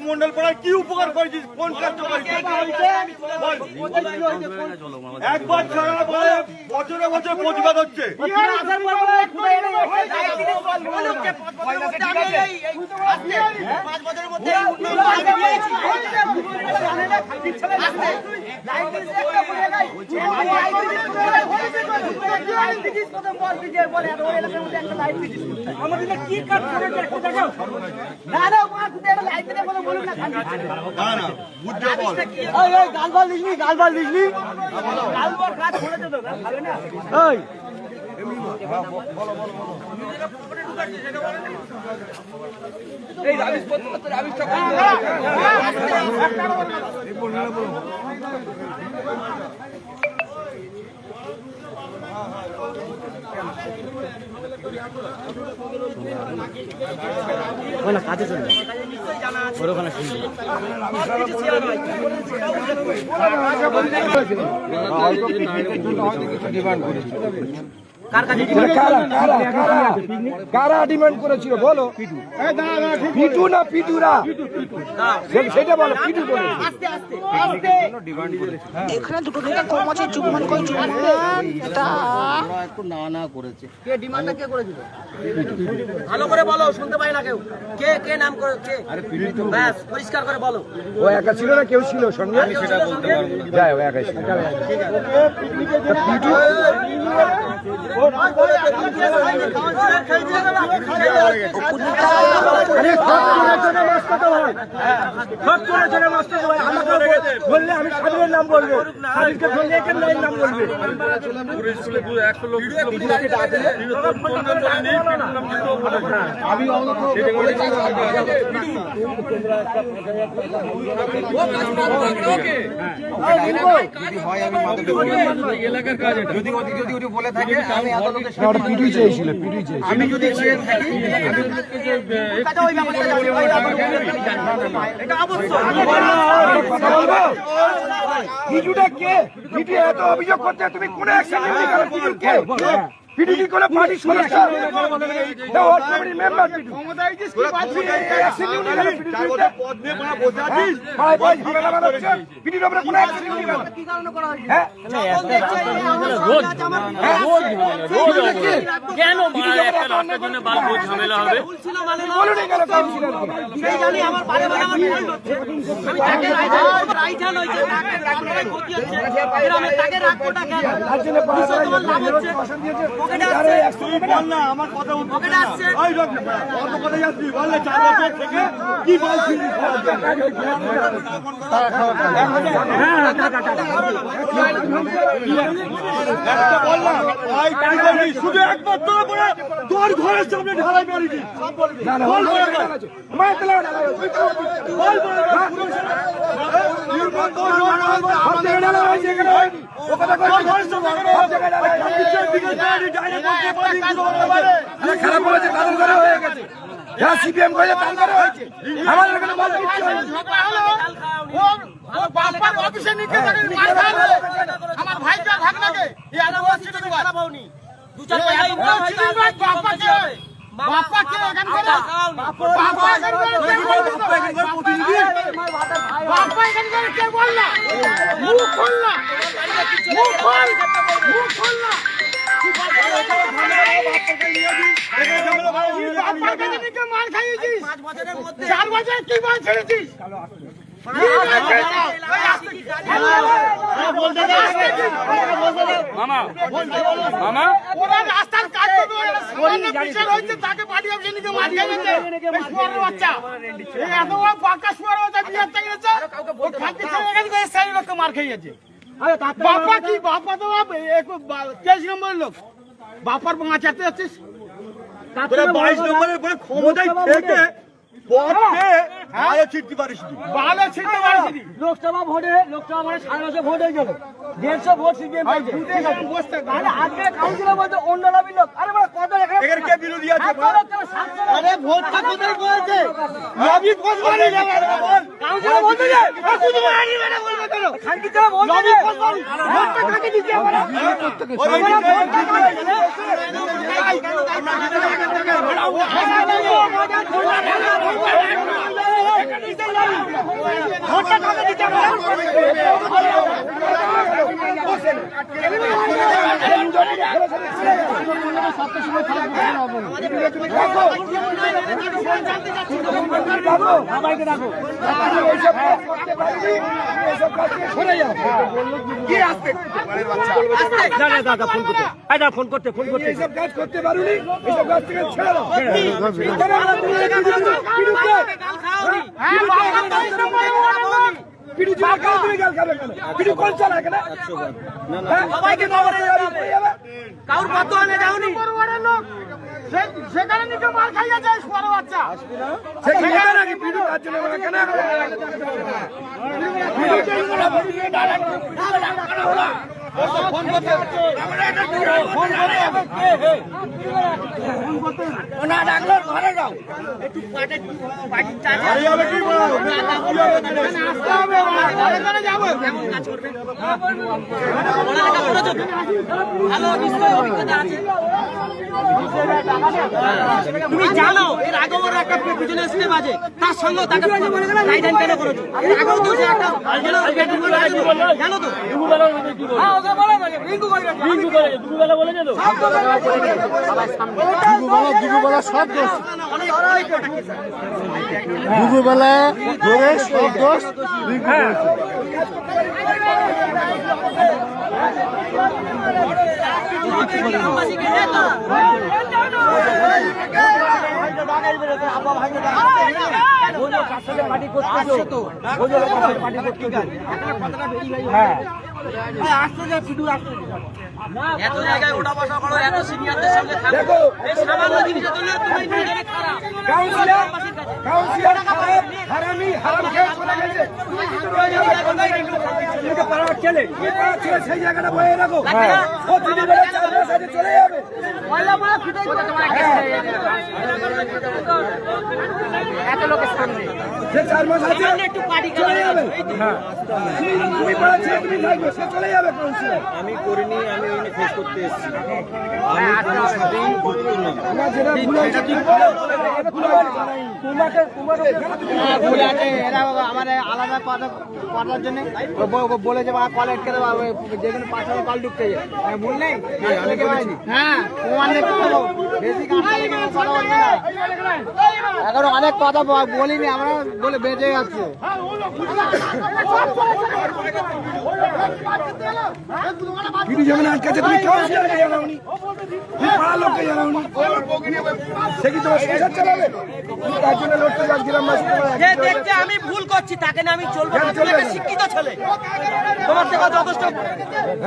মন্ডল পাড়ায় কি উপকার করেছিস? কোন কাজ করেছিস? একবার ছাড়া বলে বছরে বছর প্রতিবাদ হচ্ছে। কি কাজ করেছে গালবাল দিসনি কাজ করেছে তো এই রাবিশ পত্র রাবিশ কাজে চলবে ওখানে কারা ডিমান্ড করেছিল বলো? পিটু না পিটুরা? সেটা বলো। পিটু বলে এখানে দুটো দিন কর্মচারী যুগমান করে একটু না করেছে। কে ডিমান্ডটা কে করেছিল? ভালো করে বলো, শুনতে পাই না কেউ। কে কে নাম করে? কে? ব্যাস পরিষ্কার করে বলো। ও একা ছিল না কেউ ছিল সঙ্গে? আমি সেটা বলতে পারবো না। যাই ও একাই ছিল। পিটু বললে আমি সাবিরের নাম বলবো, সাবিরকে ধরলে একের নাম বলবে। যদি বলে থাকে আমি পিটুই চেয়েছিল, পিটুই চেয়েছিল। আমি যদি চেয়ে থাকি পিটুটা কে? পিটু এত অভিযোগ করতে তুমি কোন অ্যাকশন নিতে গেলে? পিটু কে? পিটু কি কোন পার্টির সদস্য? না ওর কমিটির মেম্বার পিটু। অ্যাকশন নিতে গেলে পিটু পদ নিয়ে বলা বোঝাছিস? ভাই ভাই ঝামেলা বানাচ্ছে। পিটুর উপরে কোন অ্যাকশন নিতে গেলে কি কারণে করা হয়েছে? হ্যাঁ রোজ কেন একটা রাস্তার জন্য বারবার ঝামেলা হবে? বলুন কেন কাউন্সিলর সেই জানি আমার বারে বারে আমার ভুল হচ্ছে। আমি তাকে রাইটাল হইছে, তাকে রাখলে ক্ষতি হচ্ছে। গ্রামে তাকে রাখবোটা কেন? তার জন্য পাঁচ লাভ হচ্ছে। পকেটে আসছে, বল না আমার কথা উঠছে পকেটে না। আসছে। ওই লোক অত কথা যাচ্ছি বললে 4 বছর থেকে কি বলছিস? একটা বললাম ভাই কি বলবি? শুধু একবার তোর পরে তোর ঘরের সামনে ঢালাই মারিনি। না না বল করে আছে মার তেলা ঢালাই হয়েছে। বল বল সব জায়গায় ঢালাই হয়েছে, এখানে হয়নি। ও কথা কই সব জায়গায় ঢালাই হয়েছে। খারাপ বলেছে, তাদের ঘরে হয়ে গেছে। যারা সিপিএম করেছে তার ঘরে হয়েছে, আমাদের এখানে বল কিচ্ছু হয়নি। অফিসে নিতে আমার ভাইটা ভাগনাকে দু চার পয়সা ইনকাম হয় বাপ্পা কে এখান করে বাপ্পা এখান করে কে বল না? মুখ খোল না, মুখ খোল, মুখ খোল না। বাপ্পার কাছে থেকে মার খাইয়েছিস 4 বছর, কি মার ছেড়েছিস? মামা মামা ওরা রাস্তার কাজ করতে হয়েছে, তাকে পার্টি অফিসে নিতে মার খাইয়েছে। শুয়ারের বাচ্চা, এই এত বড় পাকা শুয়ারের বাচ্চা বিয়ে হচ্ছে গেছে, ও খাদ্য ছেড়ে এখান থেকে সেই লোককে মার খাইয়েছে। বাপ্পা কি? বাপ্পা তো 23 নম্বরের লোক। বাপ্পার বাঁচাতে যাচ্ছিস? তোরা 22 নম্বরের পরে ক্ষমতায় থেকে পথে আরে ছিটতে পারিস নি। ভালো ছিটতে পারিস লোকসভা ভোটে সারা মাসে ভোট হয়ে গেল 150 ভোট সিপিএম পাইছে তাহলে আজকে কাউন্সিলর বলতে অন্য লাভি লোক আরে বাবা কত এখানে এখানে কে বিরোধী আছে? আরে ভোটটা কোথায় করেছে লবি কোসবানি বল। কাউন্সিলর বলতে যে শুধু মারি বেটা বলবে কেন খানকি তো বলতে যে ভোটটা কাকে দিতে আমরা ভোটটা কাকে দিতে ফোন করতে এইসব কাজ করতে পারুনি, এইসব কাজ থেকে ছেড়ে দাও। পিডি ছিল কেন, তুমি গাল খাবে কেন? পিডি কোন চালা এখানে? হ্যাঁ? সবাইকে খবর দেওয়া কাউর কত আনে যাওনি সেখানে নিজে মার খাইয়া যায় শুয়ার বাচ্চা সে কি নেতা নাকি পিডি তার জন্য বলে কেন? আরে যাবে কি বল? আসতে হবে ঘরে ঘরে যাবো ভালো নিশ্চয়ই অভিজ্ঞতা আছে তুমি জানো এর আগে ওর একটা পিছনে স্টেপ আছে তার সঙ্গে তাকে গাইডলাইন কেন করেছো এর আগেও তো সে একটা জানো তো হ্যাঁ ওকে বলো না বিঙ্গু করে দুপুরবেলা বলেছে তো দুপুরবেলা সব দোষ, দুপুরবেলা ধরে সব দোষ এত জায়গায় ওটা বসা করো এত সিনিয়রদের সঙ্গে থাকো এই সামান্য জিনিসের জন্য তুমি নিজেকে খারাপ কাউন্সিলর খারাপ, হারামি, হারাম খেয়ে চলে গেছে। এদিকে পাড়ার ছেলে, এই পাড়ার ছেলে সেই জায়গাটা বয়ে রাখো। ও দিদি বেলা 4 মাস আগে চলে যাবে। এত লোকের সামনে সে 4 মাস আছে একটু পার্টি চলে যাবে। তুমি পাড়ার ছেলে, তুমি থাকবে, সে চলে যাবে কাউন্সিলর। আমি করিনি, আমি ওইখানে ফেস করতে এসেছি। আমি কোনো সাথেই যুক্ত না। তোমার যেটা ভুল হয়েছে তুমি বলো। এটা ভুল হয়েছে। ভুল আছে এরা বাবা আমার আলাদা কথা করার জন্য বলে যে কল আটকে দেবো যেখানে পাশে কল ঢুকতে যায় ভুল নেই হ্যাঁ অনেক বেশি কথা বলবে না এখন অনেক কথা বলিনি আমরা বলে বেঁচে যাচ্ছে পিডি যেমন আটকাছে, তুমি কাউন্সিলরকে জানাওনি, তুমি পাড়ার লোককে জানাওনি। সে কি তোমার সংসার চালাবে? তুমি তার জন্য লড়তে যাচ্ছিলাম মাসে তোমার যে দেখছে আমি ভুল করছি তাকে না আমি চলবো না তুমি একটা শিক্ষিত ছেলে তোমার থেকে যথেষ্ট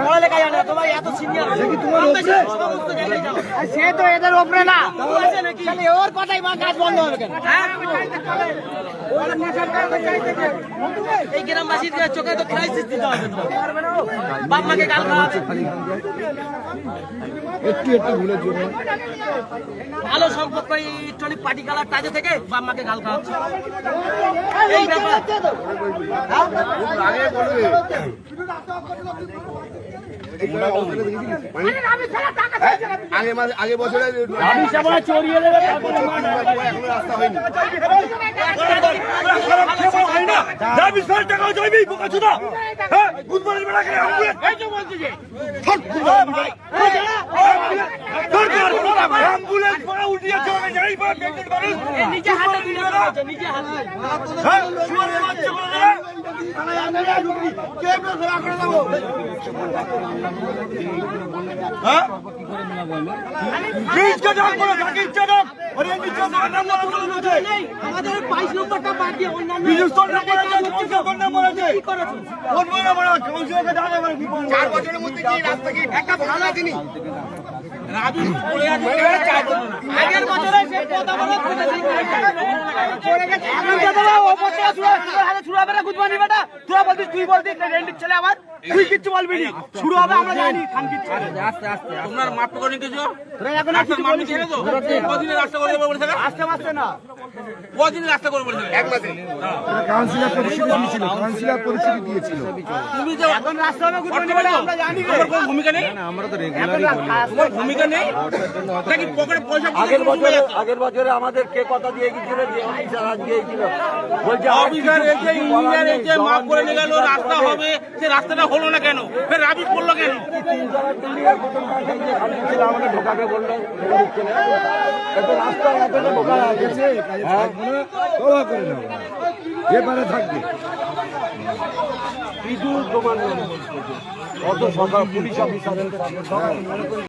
পড়ালেখা জানে তোমার এত সিনিয়র তোমার হচ্ছে? সমস্ত জায়গায় যাও সে তো এদের ওপরে না আছে নাকি খালি ওর কথাই বা কাজ বন্ধ হবে কেন হ্যাঁ এই গ্রামবাসীর চোখে তো ক্রাইসিস দিতে হবে তো বাপ মাকে গাল খাওয়া আছে একটু ভুলের জন্য ভালো সম্পর্ক এই ইলেকট্রনিক পার্টি কালার তাজে থেকে বাপ মাকে গাল খাওয়াচ্ছে এই ব্যাপার আগে বছরে রাস্তা হয়নি। যাবি 100 টাকা যাবি বোকাচোদা। হ্যাঁ বুধবারের বেলা করে অ্যাম্বুলেন্স পড়া উঠিয়েছে আমি জানি পড়া প্রেগনেন্ট মানুষ নিজে হাতে তুলে নিয়েছে নিজে হাতে হ্যাঁ শুয়ারের বাচ্চা বলে হ্যাঁ? ব্রিজ কে ডাক করো, যাকে ইচ্ছা ডাক। ওরে নিচে যার নাম বলা বলা বলছে। নেই, আমাদের 22 নম্বরটা বাদ দিয়ে অন্যান্য বিজুস্তর নাম্বার আছে, কাউন্সিলর নাম্বার আছে। কি করেছো? কোন বই নাম্বার আছে? কাউন্সিলরকে ডাক এবার কি বলবো? 4 বছরের মধ্যে কি রাস্তা কি একটা ভালো দিনই আগের বছরে সে কথা বলে চলে গেছে। এখন কথা বলে ও বছর শুরু হবে না গুজবানি বেটা। তোরা বলতিস, তুই বলতিস রেন্ডির ছেলে আবার তুই কিচ্ছু বলবি না। শুরু হবে আমরা জানি খানকির ছেলে। তোমরা মাপ করে নিতেছো তোরা এখন আর কিছু মাপ বলিস ছেড়ে না। তো কদিনের রাস্তা করে দেবো বলেছে আস্তে আস্তে না। কদিনের রাস্তা করে বলেছে এক মাসে কাউন্সিলর পরিস্থিতি দিয়েছিল, কাউন্সিলর পরিস্থিতি দিয়েছিল। তুমি যে এখন রাস্তা হবে গুজবানি বেটা আমরা জানি রে। তোমার কোনো ভূমিকা নেই তোমার ভূমিকা নেই নাকি পকেটে পয়সা আগের বছরে আমাদের কে কথা দিয়ে গেছিল যে অফিসার আজকে গিয়েছিল বলছে অফিসার এসে ইঞ্জিনিয়ার এসে মাপ করে নিয়ে গেল রাস্তা হবে সে রাস্তাটা হলো না কেন ফের রাবিশ করলো কেন আমাকে ঢোকাকে বললো রাস্তা ঢোকা গেছে এবারে থাকবে কিছু প্রমাণ অত সরকার পুলিশ অফিসারের